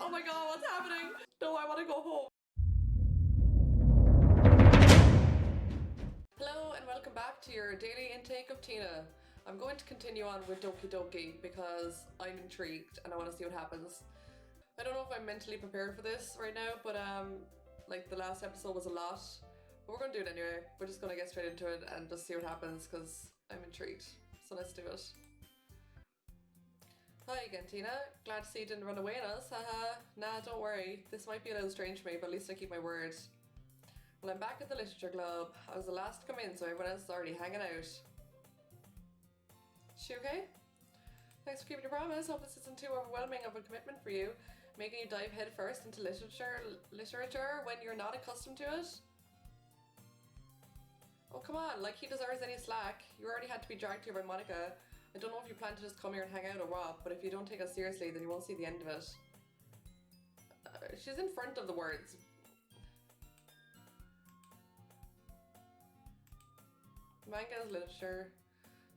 Oh my god, what's happening? No, I want to go home. Hello and welcome back to your daily intake of Tina. I'm going to continue on with Doki Doki because I'm intrigued and I want to see what happens. I don't know if I'm mentally prepared for this right now, but like the last episode was a lot. But we're going to do it anyway. We're just going to get straight into it and just see what happens because I'm intrigued. So let's do it. Hi again, Tina. Glad to see you didn't run away on us. Haha. Nah, don't worry. This might be a little strange for me, but at least I keep my word. Well, I'm back at the Literature Club. I was the last to come in, so everyone else is already hanging out. She okay? Thanks for keeping your promise. Hope this isn't too overwhelming of a commitment for you, making you dive headfirst into literature when you're not accustomed to it. Oh, come on, like he deserves any slack. You already had to be dragged here by Monica. I don't know if you plan to just come here and hang out or what, but if you don't take us seriously, then you won't see the end of it. She's in front of the words. Manga's literature.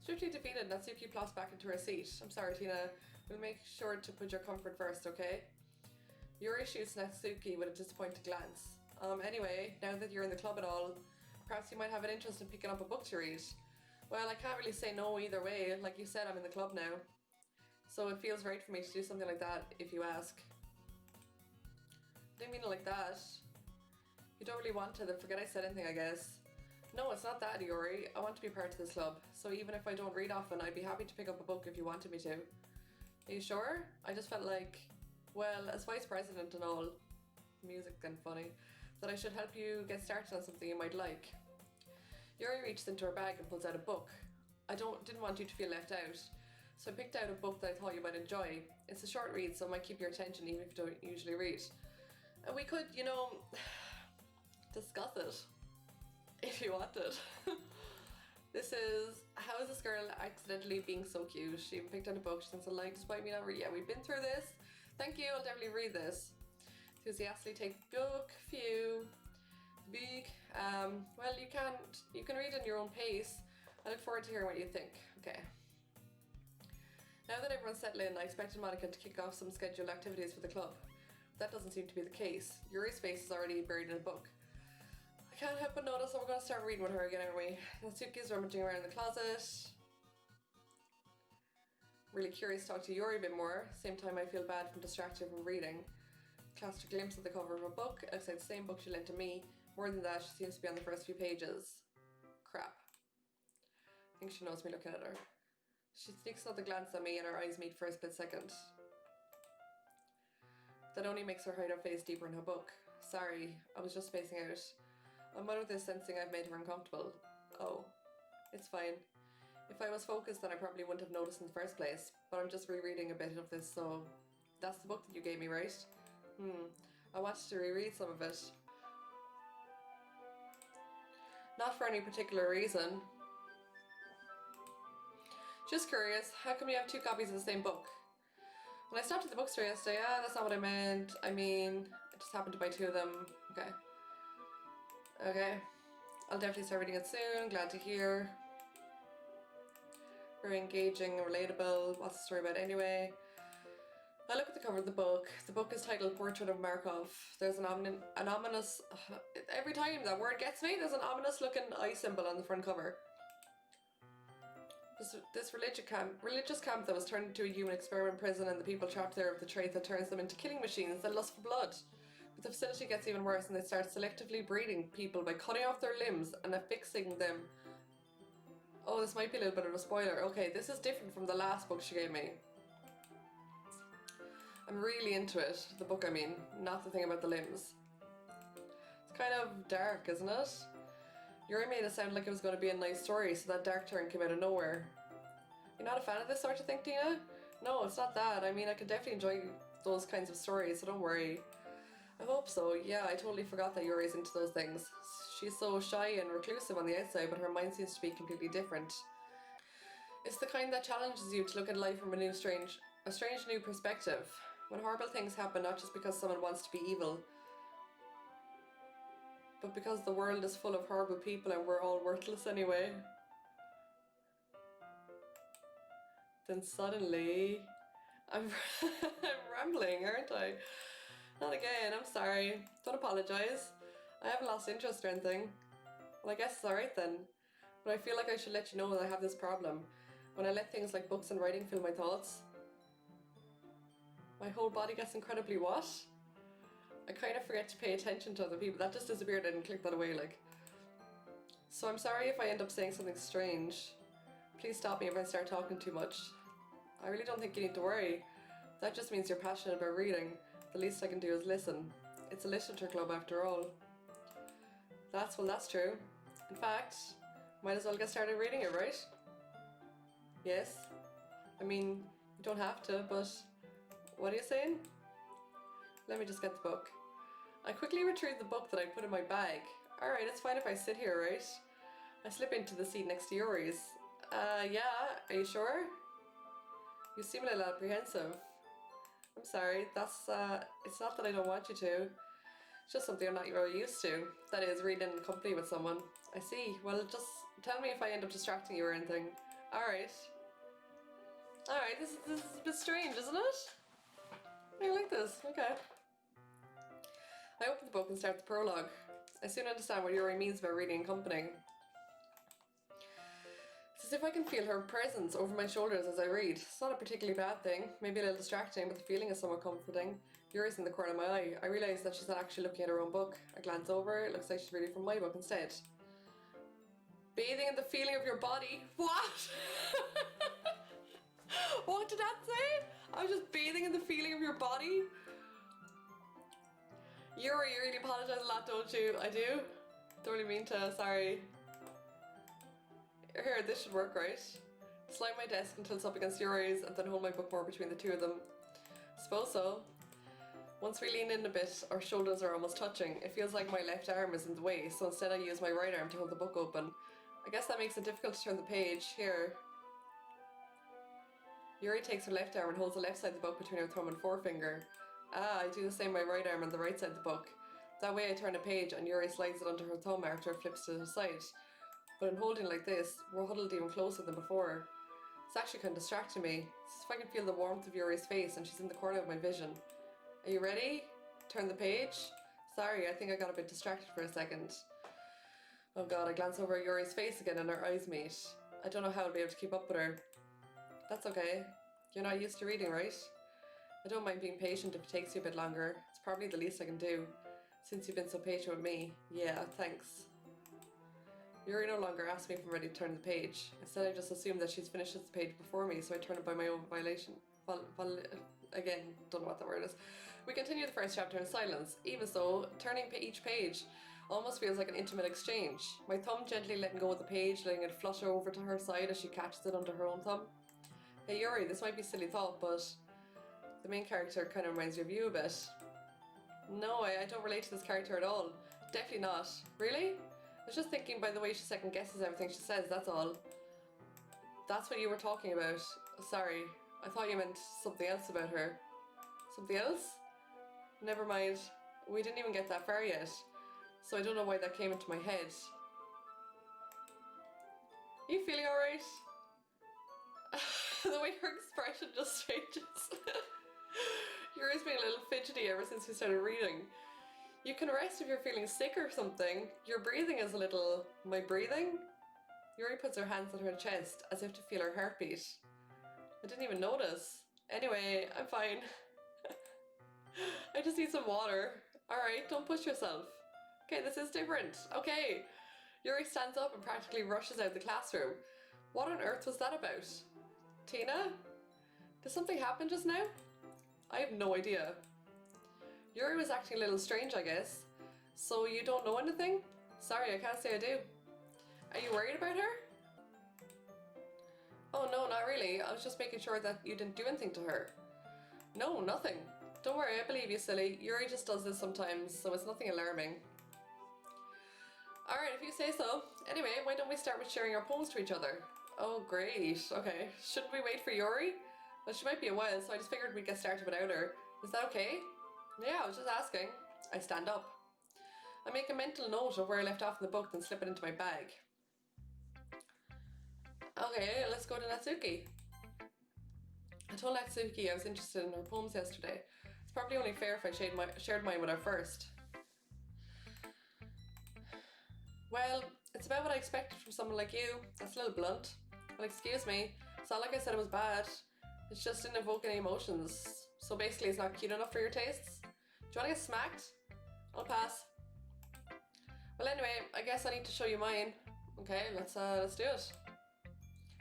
Swiftly defeated, Natsuki plops back into her seat. I'm sorry, Tina. We'll make sure to put your comfort first, okay? Yuri shoots Natsuki with a disappointed glance. Anyway, now that you're in the club and all, perhaps you might have an interest in picking up a book to read. Well, I can't really say no either way. Like you said, I'm in the club now. So it feels right for me to do something like that, if you ask. I didn't mean it like that. If you don't really want to, then forget I said anything, I guess. No, it's not that, Yuri. I want to be part of this club, so even if I don't read often, I'd be happy to pick up a book if you wanted me to. Are you sure? I just felt like, well, as vice president and all, music and funny, that I should help you get started on something you might like. Yuri reaches into her bag and pulls out a book. I didn't want you to feel left out, so I picked out a book that I thought you might enjoy. It's a short read, so it might keep your attention even if you don't usually read. And we could, discuss it. If you wanted. This is How is this girl accidentally being so cute? She even picked out a book. She thinks I like despite me not read. Yeah, we've been through this. Thank you, I'll definitely read this. Enthusiastically take the book. Phew. Big. Well, you can read in your own pace. I look forward to hearing what you think. Okay. Now that everyone's settled in, I expected Monica to kick off some scheduled activities for the club. That doesn't seem to be the case. Yuri's face is already buried in a book. I can't help but notice that we're going to start reading with her again, aren't we? Natsuki's rummaging around in the closet. Really curious to talk to Yuri a bit more. Same time I feel bad from distracting from reading. Cast a glimpse of the cover of a book. It looks like the same book she lent to me. More than that, she seems to be on the first few pages. Crap. I think she knows me looking at her. She sneaks another glance at me and our eyes meet for a split second. That only makes her hide her face deeper in her book. Sorry, I was just spacing out. I'm out of this sensing I've made her uncomfortable. Oh, it's fine. If I was focused, then I probably wouldn't have noticed in the first place, but I'm just rereading a bit of this, so... That's the book that you gave me, right? I wanted to reread some of it. Not for any particular reason. Just curious, how come you have two copies of the same book? When I stopped at the bookstore yesterday, that's not what I meant. I mean, I just happened to buy two of them. Okay. I'll definitely start reading it soon. Glad to hear. Very engaging and relatable. What's the story about anyway? I look at the cover of the book. The book is titled Portrait of Markov. There's an ominous... Every time that word gets me, there's an ominous looking eye symbol on the front cover. This religious camp that was turned into a human experiment prison, and the people trapped there with the trait that turns them into killing machines that lust for blood. But the facility gets even worse and they start selectively breeding people by cutting off their limbs and affixing them. Oh, this might be a little bit of a spoiler. Okay, this is different from the last book she gave me. I'm really into it. The book, I mean, not the thing about the limbs. It's kind of dark, isn't it? Yuri made it sound like it was going to be a nice story, so that dark turn came out of nowhere. You're not a fan of this sort of thing, Tina? No, it's not that. I mean, I could definitely enjoy those kinds of stories, so don't worry. I hope so. Yeah, I totally forgot that Yuri's into those things. She's so shy and reclusive on the outside, but her mind seems to be completely different. It's the kind that challenges you to look at life from a strange new perspective. When horrible things happen, not just because someone wants to be evil, but because the world is full of horrible people and we're all worthless anyway. Then suddenly, I'm rambling, aren't I? not again. I'm sorry. Don't apologise. I haven't lost interest or anything. Well, I guess it's alright then. But I feel like I should let you know that I have this problem. When I let things like books and writing fill my thoughts, my whole body gets incredibly what? I kind of forget to pay attention to other people. That just disappeared. I didn't click that away, like. So I'm sorry if I end up saying something strange. Please stop me if I start talking too much. I really don't think you need to worry. That just means you're passionate about reading. The least I can do is listen. It's a literature club after all. That's true. In fact, might as well get started reading it, right? Yes. I mean, you don't have to, but what are you saying? Let me just get the book. I quickly retrieved the book that I put in my bag. Alright, it's fine if I sit here, right? I slip into the seat next to Yuri's. Yeah, are you sure? You seem a little apprehensive. I'm sorry, it's not that I don't want you to. It's just something I'm not really used to. That is, reading in company with someone. I see. Well, just tell me if I end up distracting you or anything. Alright. Alright, this is a bit strange, isn't it? I like this. Okay. I open the book and start the prologue. I soon understand what Yuri means by reading in company. It's as if I can feel her presence over my shoulders as I read. It's not a particularly bad thing, maybe a little distracting, but the feeling is somewhat comforting. Yuri's in the corner of my eye. I realise that she's not actually looking at her own book. I glance over, it looks like she's reading from my book instead. Bathing in the feeling of your body? What? What did that say? I was just bathing in the feeling of your body? Yuri, you really apologise a lot, don't you? I do? Don't really mean to, sorry. Here, this should work, right? Slide my desk until it's up against Yuri's and then hold my book more between the two of them. Suppose so. Once we lean in a bit, our shoulders are almost touching. It feels like my left arm is in the way, so instead I use my right arm to hold the book open. I guess that makes it difficult to turn the page. Here. Yuri takes her left arm and holds the left side of the book between her thumb and forefinger. I do the same with my right arm on the right side of the book. That way I turn a page and Yuri slides it onto her thumb after it flips to the side. But in holding like this, we're huddled even closer than before. It's actually kind of distracting me. It's as if I can feel the warmth of Yuri's face and she's in the corner of my vision. Are you ready? Turn the page? Sorry, I think I got a bit distracted for a second. Oh god, I glance over at Yuri's face again and our eyes meet. I don't know how I'll be able to keep up with her. That's okay. You're not used to reading, right? I don't mind being patient if it takes you a bit longer. It's probably the least I can do. Since you've been so patient with me. Yeah, thanks. Yuri no longer asks me if I'm ready to turn the page. Instead, I just assume that she's finished the page before me, so I turn it by my own violation. Again, don't know what that word is. We continue the first chapter in silence. Even so, turning each page almost feels like an intimate exchange. My thumb gently letting go of the page, letting it flutter over to her side as she catches it under her own thumb. Hey Yuri, this might be a silly thought, but the main character kind of reminds you of you a bit. No, I don't relate to this character at all. Definitely not. Really? I was just thinking by the way she second guesses everything she says, that's all. That's what you were talking about. Sorry, I thought you meant something else about her. Something else? Never mind. We didn't even get that far yet, so I don't know why that came into my head. Are you feeling alright? The way her expression just changes. Yuri's been a little fidgety ever since we started reading. You can rest if you're feeling sick or something. Your breathing is a little... My breathing? Yuri puts her hands on her chest as if to feel her heartbeat. I didn't even notice. Anyway, I'm fine. I just need some water. Alright, don't push yourself. Okay, this is different. Okay. Yuri stands up and practically rushes out of the classroom. What on earth was that about? Tina? Did something happen just now? I have no idea. Yuri was acting a little strange, I guess. So you don't know anything? Sorry, I can't say I do. Are you worried about her? Oh no, not really. I was just making sure that you didn't do anything to her. No, nothing. Don't worry, I believe you, silly. Yuri just does this sometimes, so it's nothing alarming. Alright, if you say so. Anyway, why don't we start with sharing our poems to each other? Oh, great. Okay. Shouldn't we wait for Yuri? Well, she might be a while, so I just figured we'd get started without her. Is that okay? Yeah, I was just asking. I stand up. I make a mental note of where I left off in the book, then slip it into my bag. Okay, let's go to Natsuki. I told Natsuki I was interested in her poems yesterday. It's probably only fair if I shared mine with her first. Well, it's about what I expected from someone like you. That's a little blunt. Well, excuse me. It's not like I said it was bad. It just didn't evoke any emotions. So basically it's not cute enough for your tastes? Do you want to get smacked? I'll pass. Well anyway, I guess I need to show you mine. Okay, let's do it.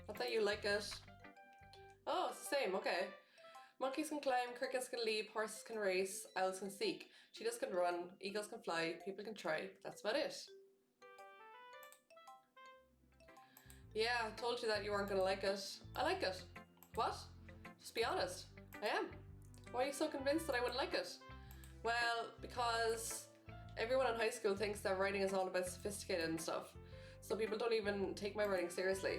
Not that you like it. Oh, it's the same, okay. Monkeys can climb, crickets can leap, horses can race, owls can seek, cheetahs can run, eagles can fly, people can try. That's about it. Yeah, I told you that you weren't gonna like it. I like it. What? Just be honest. I am. Why are you so convinced that I wouldn't like it? Well, because everyone in high school thinks that writing is all about sophisticated and stuff. So people don't even take my writing seriously.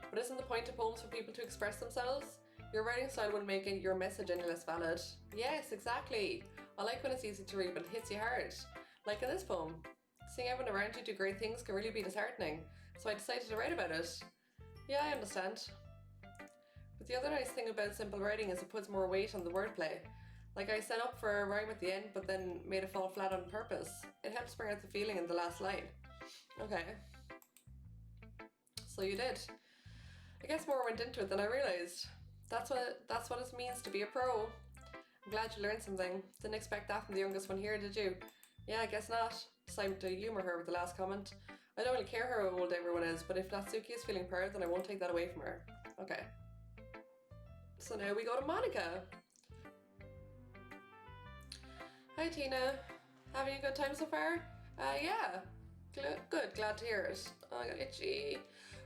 But isn't the point of poems for people to express themselves? Your writing style wouldn't make your message any less valid. Yes, exactly. I like when it's easy to read but it hits you hard. Like in this poem. Seeing everyone around you do great things can really be disheartening. So I decided to write about it. Yeah, I understand. But the other nice thing about simple writing is it puts more weight on the wordplay. Like I set up for a rhyme at the end but then made it fall flat on purpose. It helps bring out the feeling in the last line. Okay. So you did. I guess more went into it than I realised. That's what it means to be a pro. I'm glad you learned something. Didn't expect that from the youngest one here, did you? Yeah, I guess not. Decided to humour her with the last comment. I don't really care how old everyone is, but if Natsuki is feeling proud, then I won't take that away from her. Okay. So now we go to Monica. Hi Tina. Having a good time so far? Yeah. Good, glad to hear it. Oh, I got itchy.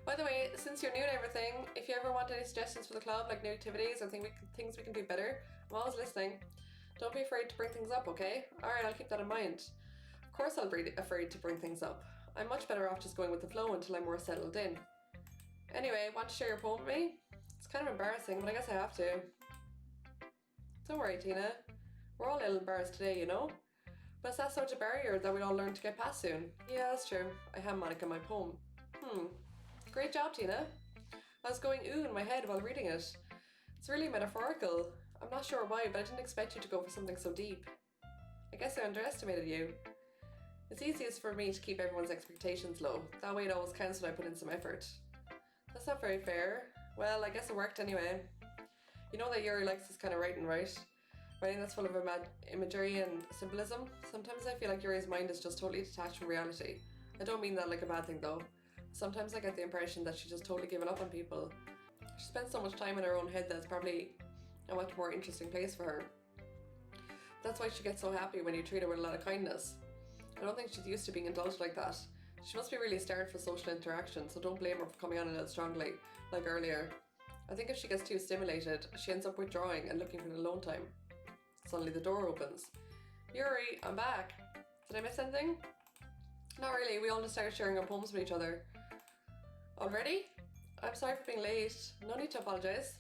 By the way, since you're new to everything, if you ever want any suggestions for the club, like new activities or things we can do better, I'm always listening. Don't be afraid to bring things up, okay? Alright, I'll keep that in mind. Of course I'll be afraid to bring things up. I'm much better off just going with the flow until I'm more settled in. Anyway, want to share your poem with me? It's kind of embarrassing, but I guess I have to. Don't worry, Tina. We're all a little embarrassed today, you know? But it's that such a barrier that we'll all learn to get past soon. Yeah, that's true. I have Monica my poem. Great job, Tina. I was going ooh in my head while reading it. It's really metaphorical. I'm not sure why, but I didn't expect you to go for something so deep. I guess I underestimated you. It's easiest for me to keep everyone's expectations low. That way it always counts when I put in some effort. That's not very fair. Well, I guess it worked anyway. You know that Yuri likes this kind of writing, right? Writing that's full of imagery and symbolism. Sometimes I feel like Yuri's mind is just totally detached from reality. I don't mean that like a bad thing though. Sometimes I get the impression that she's just totally given up on people. She spends so much time in her own head that it's probably a much more interesting place for her. That's why she gets so happy when you treat her with a lot of kindness. I don't think she's used to being indulged like that. She must be really starved for social interaction, so don't blame her for coming on a little strongly, like earlier. I think if she gets too stimulated, she ends up withdrawing and looking for the alone time. Suddenly the door opens. Yuri, I'm back. Did I miss anything? Not really, we all just started sharing our poems with each other. Already? I'm sorry for being late. No need to apologise.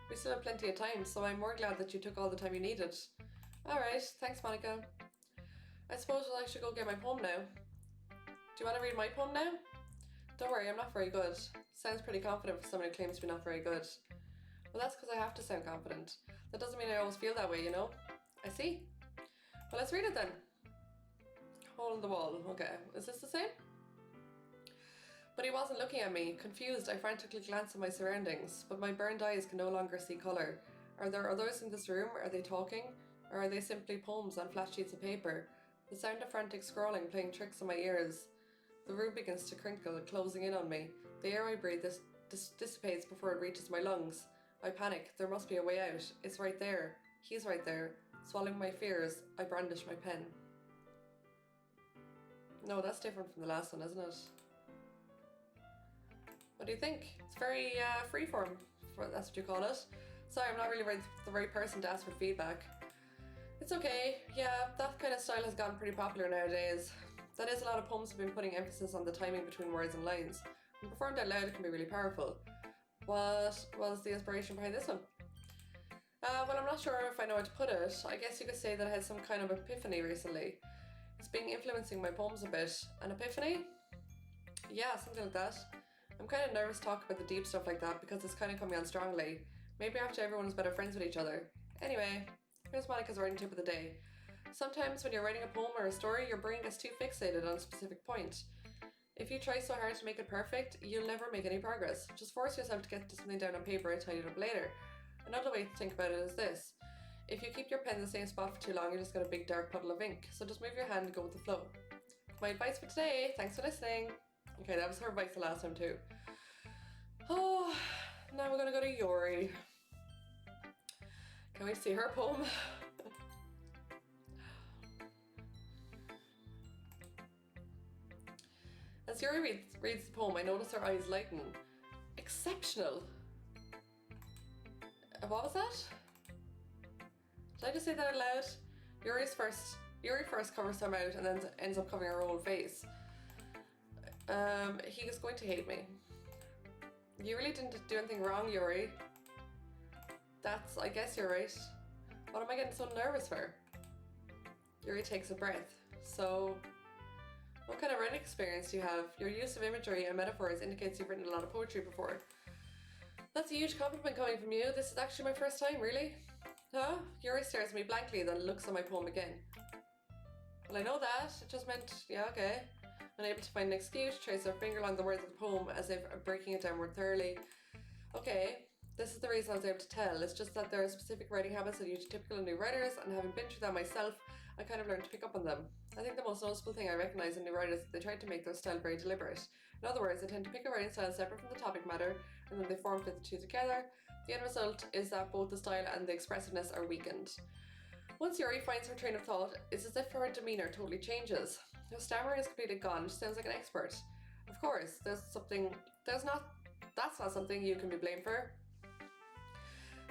We still have plenty of time, so I'm more glad that you took all the time you needed. Alright, thanks Monica. I suppose I should go get my poem now. Do you want to read my poem now? Don't worry, I'm not very good. Sounds pretty confident for someone who claims to be not very good. Well, that's because I have to sound confident. That doesn't mean I always feel that way, you know? I see. Well, let's read it then. Hole in the wall. Okay, is this the same? But he wasn't looking at me. Confused, I frantically glanced at my surroundings, but my burned eyes can no longer see colour. Are there others in this room? Are they talking? Or are they simply poems on flat sheets of paper? The sound of frantic scrawling playing tricks on my ears. The room begins to crinkle, closing in on me. The air I breathe dissipates before it reaches my lungs. I panic. There must be a way out. It's right there. He's right there. Swallowing my fears, I brandish my pen. No, that's different from the last one, isn't it? What do you think? It's very freeform, that's what you call it. Sorry, I'm not really the right person to ask for feedback. It's okay. Yeah, that kind of style has gotten pretty popular nowadays. That is, a lot of poems have been putting emphasis on the timing between words and lines. When performed out loud, it can be really powerful. What was the inspiration behind this one? Well, I'm not sure if I know how to put it. I guess you could say that I had some kind of epiphany recently. It's been influencing my poems a bit. An epiphany? Yeah, something like that. I'm kind of nervous to talk about the deep stuff like that because it's kind of coming on strongly. Maybe after everyone's better friends with each other. Anyway, Here's Monica's writing tip of the day. Sometimes when you're writing a poem or a story, your brain gets too fixated on a specific point. If you try so hard to make it perfect, you'll never make any progress. Just force yourself to get something down on paper and tidy it up later. Another way to think about it is this. If you keep your pen in the same spot for too long, you'll just get a big dark puddle of ink. So just move your hand and go with the flow. My advice for today. Thanks for listening. Okay, that was her advice the last time too. Oh, now we're gonna go to Yuri. Can we see her poem? As Yuri reads the poem, I notice her eyes lighten. Exceptional. What was that? Did I just say that out loud? Yuri first covers her mouth and then ends up covering her whole face. He is going to hate me. You really didn't do anything wrong, Yuri. I guess you're right. What am I getting so nervous for? Yuri takes a breath. So, what kind of writing experience do you have? Your use of imagery and metaphors indicates you've written a lot of poetry before. That's a huge compliment coming from you. This is actually my first time, really? Huh? Yuri stares at me blankly, then looks at my poem again. Well, I know that. It just meant, yeah, okay. Unable to find an excuse, trace her finger along the words of the poem as if breaking it down more thoroughly. Okay, this is the reason I was able to tell. It's just that there are specific writing habits that are usually typical in new writers, and having been through that myself, I kind of learned to pick up on them. I think the most noticeable thing I recognise in new writers is that they try to make their style very deliberate. In other words, they tend to pick a writing style separate from the topic matter, and then they form fit the two together. The end result is that both the style and the expressiveness are weakened. Once Yuri finds her train of thought, it's as if her demeanour totally changes. Her stammering is completely gone. She sounds like an expert. Of course, that's not something you can be blamed for.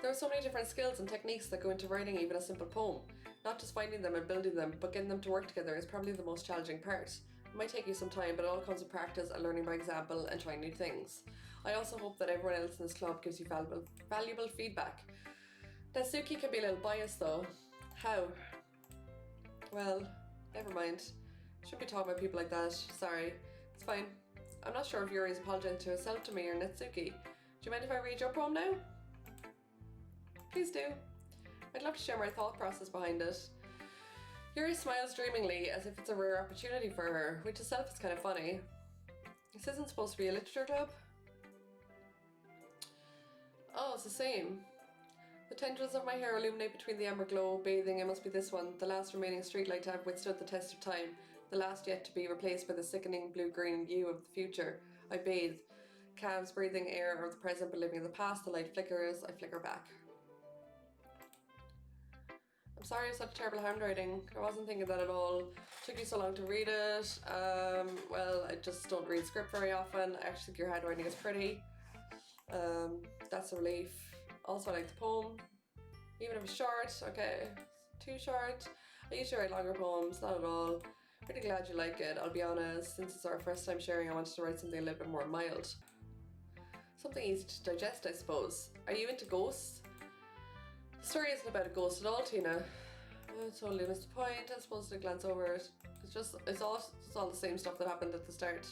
There are so many different skills and techniques that go into writing even a simple poem. Not just finding them and building them, but getting them to work together is probably the most challenging part. It might take you some time, but it all comes with practice and learning by example and trying new things. I also hope that everyone else in this club gives you valuable feedback. Natsuki can be a little biased though. How? Well, never mind. Shouldn't be talking about people like that. Sorry. It's fine. I'm not sure if Yuri's apologizing to herself, to me, or Natsuki. Do you mind if I read your poem now? Please do. I'd love to share my thought process behind it. Yuri smiles dreamingly as if it's a rare opportunity for her, which itself is kind of funny. This isn't supposed to be a literature club? Oh, it's the same. The tendrils of my hair illuminate between the amber glow, bathing. It must be this one, the last remaining streetlight to have withstood the test of time, the last yet to be replaced by the sickening blue-green hue of the future. I bathe, calves breathing air of the present but living in the past. The light flickers, I flicker back. I'm sorry it's such terrible handwriting. I wasn't thinking that at all. It took you so long to read it. Well, I just don't read script very often. I actually think your handwriting is pretty. That's a relief. Also, I like the poem. Even if it's short, okay. Too short. I usually write longer poems, not at all. Really glad you like it, I'll be honest. Since it's our first time sharing, I wanted to write something a little bit more mild. Something easy to digest, I suppose. Are you into ghosts? The story isn't about a ghost at all, Tina. I totally missed the point. I suppose to glance over it. It's all the same stuff that happened at the start.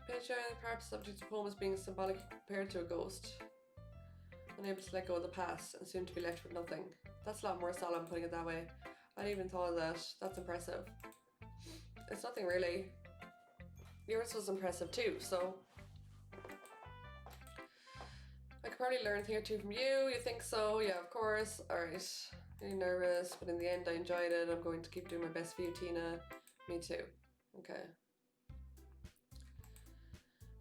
The picture, perhaps the subject of the poem is being symbolic compared to a ghost. Unable to let go of the past and soon to be left with nothing. That's a lot more solemn putting it that way. I hadn't even thought of that. That's impressive. It's nothing really. Yours was impressive too, so I could probably learn a thing or two from you. You think so? Yeah, of course. Alright. Really nervous, but in the end I enjoyed it. I'm going to keep doing my best for you, Tina. Me too. Okay.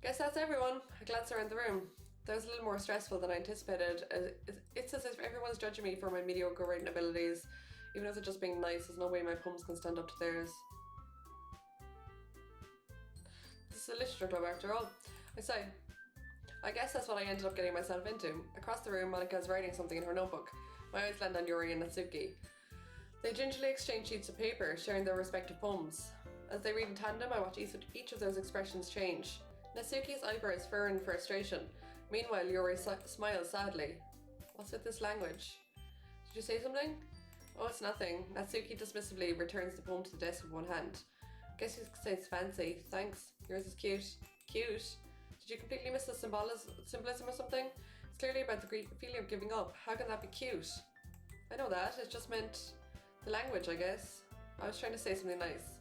Guess that's everyone. I glance around the room. That was a little more stressful than I anticipated. It's as if everyone's judging me for my mediocre writing abilities. Even if they're just being nice, there's no way my poems can stand up to theirs. This is a literature club after all. I say. I guess that's what I ended up getting myself into. Across the room, Monica's writing something in her notebook. My eyes land on Yuri and Natsuki. They gingerly exchange sheets of paper, sharing their respective poems. As they read in tandem, I watch each of those expressions change. Natsuki's eyebrows furrow in frustration. Meanwhile, Yuri smiles sadly. What's with this language? Did you say something? Oh, it's nothing. Natsuki dismissively returns the poem to the desk with one hand. Guess you could say it's fancy. Thanks. Yours is cute. Cute? Did you completely miss the symbolism or something? It's clearly about the feeling of giving up. How can that be cute? I know that. It just meant the language, I guess. I was trying to say something nice.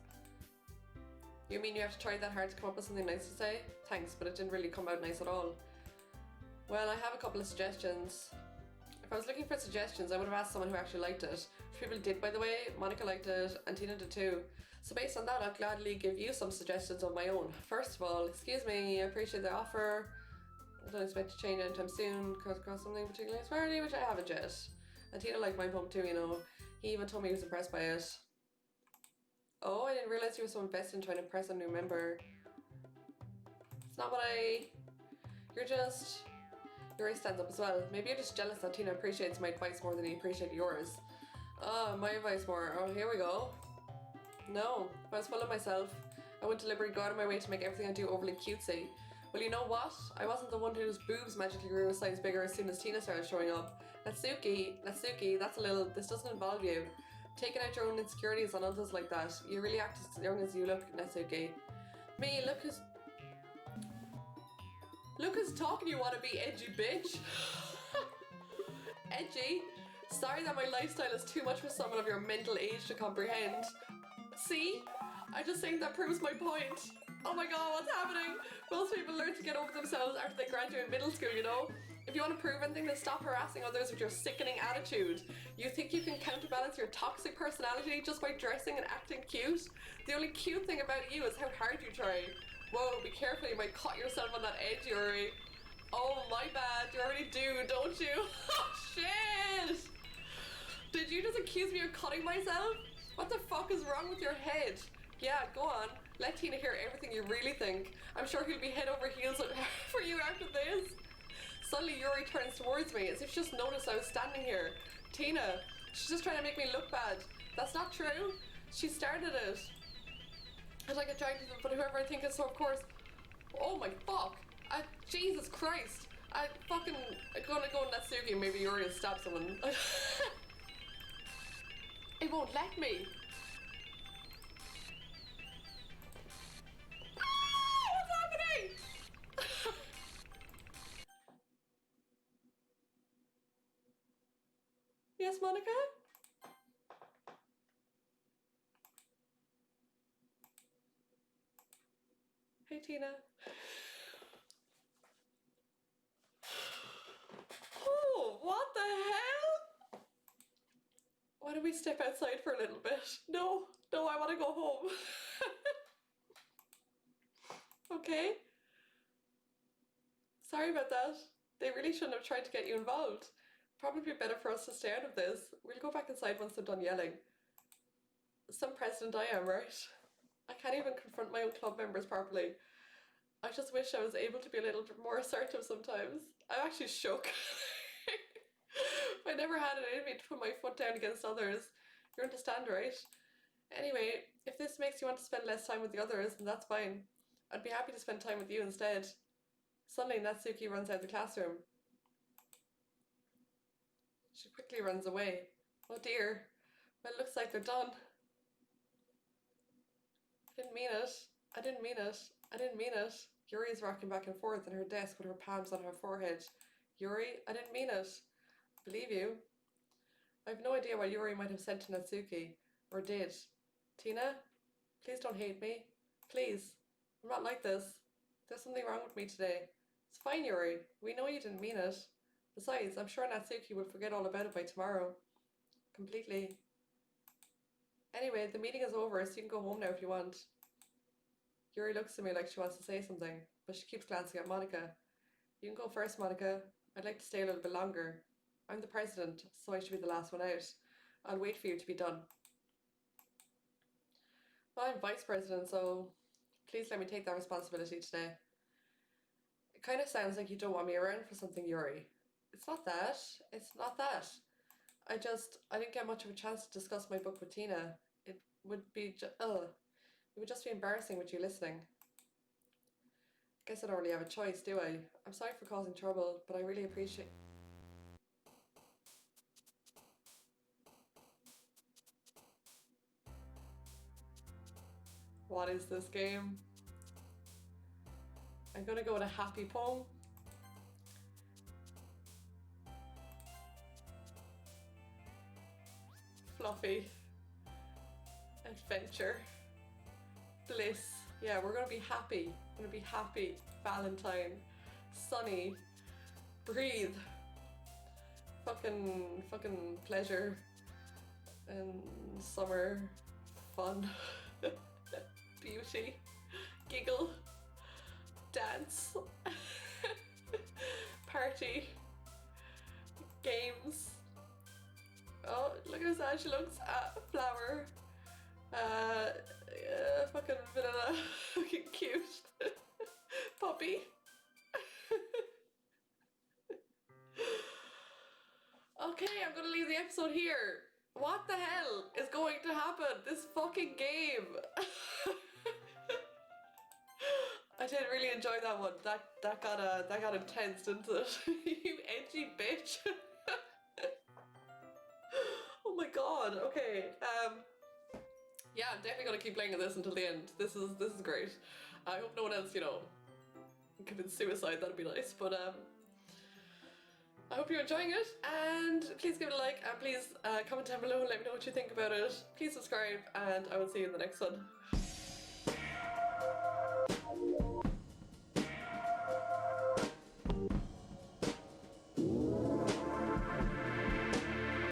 You mean you have to try that hard to come up with something nice to say? Thanks, but it didn't really come out nice at all. Well, I have a couple of suggestions. If I was looking for suggestions, I would have asked someone who actually liked it. Which people did, by the way. Monica liked it, and Tina did too. So based on that, I'll gladly give you some suggestions of my own. First of all, excuse me, I appreciate the offer. I don't expect to change anytime soon. Comes across something particularly inspiring, which I haven't yet. And Tina liked my poem too, you know. He even told me he was impressed by it. Oh, I didn't realize you were so invested in trying to impress a new member. It's not what Yuri stands up as well. Maybe you're just jealous that Tina appreciates my advice more than he appreciated yours. My advice more. Oh, here we go. No, if I was full of myself, I wouldn't deliberately go out of my way to make everything I do overly cutesy. Well, you know what? I wasn't the one whose boobs magically grew a size bigger as soon as Tina started showing up. Natsuki, this doesn't involve you. Taking out your own insecurities on others like that. You really act as young as you look, Natsuki. Me, look who's talking, you wanna be edgy bitch. Edgy? Sorry that my lifestyle is too much for someone of your mental age to comprehend. See? I just think that proves my point. Oh my god, what's happening? Most people learn to get over themselves after they graduate middle school, you know? If you want to prove anything, then stop harassing others with your sickening attitude. You think you can counterbalance your toxic personality just by dressing and acting cute? The only cute thing about you is how hard you try. Whoa, be careful, you might cut yourself on that edge, Yuri. Oh, my bad, you already do, don't you? Oh, shit! Did you just accuse me of cutting myself? What the fuck is wrong with your head? Yeah, go on. Let Tina hear everything you really think. I'm sure he'll be head over heels for you after this. Suddenly Yuri turns towards me as if she just noticed I was standing here. Tina, she's just trying to make me look bad. That's not true. She started it. I'd like a drag to them, but whoever I think is so, of course. Oh my fuck. Jesus Christ. I'm gonna go Natsuki. Maybe Yuri will stab someone. It won't let me. What's happening? Yes, Monica? Hey, Tina. Oh, what the hell? Why don't we step outside for a little bit? No, I want to go home. Okay. Sorry about that. They really shouldn't have tried to get you involved. Probably better for us to stay out of this. We'll go back inside once they're done yelling. Some president I am, right? I can't even confront my own club members properly. I just wish I was able to be a little more assertive sometimes. I'm actually shook. I never had it in me to put my foot down against others. You understand, right? Anyway, if this makes you want to spend less time with the others, then that's fine. I'd be happy to spend time with you instead. Suddenly, Natsuki runs out of the classroom. She quickly runs away. Oh dear. Well, it looks like they're done. I didn't mean it. I didn't mean it. I didn't mean it. Yuri is rocking back and forth in her desk with her palms on her forehead. Yuri, I didn't mean it. I believe you. I have no idea what Yuri might have said to Natsuki. Or did. Tina? Please don't hate me. Please. I'm not like this. There's something wrong with me today. It's fine, Yuri. We know you didn't mean it. Besides, I'm sure Natsuki will forget all about it by tomorrow. Completely. Anyway, the meeting is over, so you can go home now if you want. Yuri looks at me like she wants to say something, but she keeps glancing at Monica. You can go first, Monica. I'd like to stay a little bit longer. I'm the president, so I should be the last one out. I'll wait for you to be done. Well, I'm vice president, so please let me take that responsibility today. It kind of sounds like you don't want me around for something, Yuri. It's not that. It's not that. I didn't get much of a chance to discuss my book with Tina. It would just be embarrassing with you listening. Guess I don't really have a choice, do I? I'm sorry for causing trouble, but I really appreciate... What is this game? I'm gonna go with a happy poem. happy. Adventure. Bliss. Yeah, we're gonna be happy. We're gonna be happy. Valentine. Sunny. Breathe. Fucking pleasure. And summer. Fun. Beauty. Giggle. Dance. Party. Games. Oh, look how sad she looks. Flower. Fucking vanilla. Fucking cute. Puppy. Okay, I'm gonna leave the episode here. What the hell is going to happen? This fucking game. I did really enjoy that one. That got intense, didn't it? You edgy bitch. Oh my god. Okay. Yeah, I'm definitely gonna keep playing this until the end. This is great. I hope no one else, commits suicide. That'd be nice. But I hope you're enjoying it, and please give it a like, and please comment down below and let me know what you think about it. Please subscribe, and I will see you in the next one.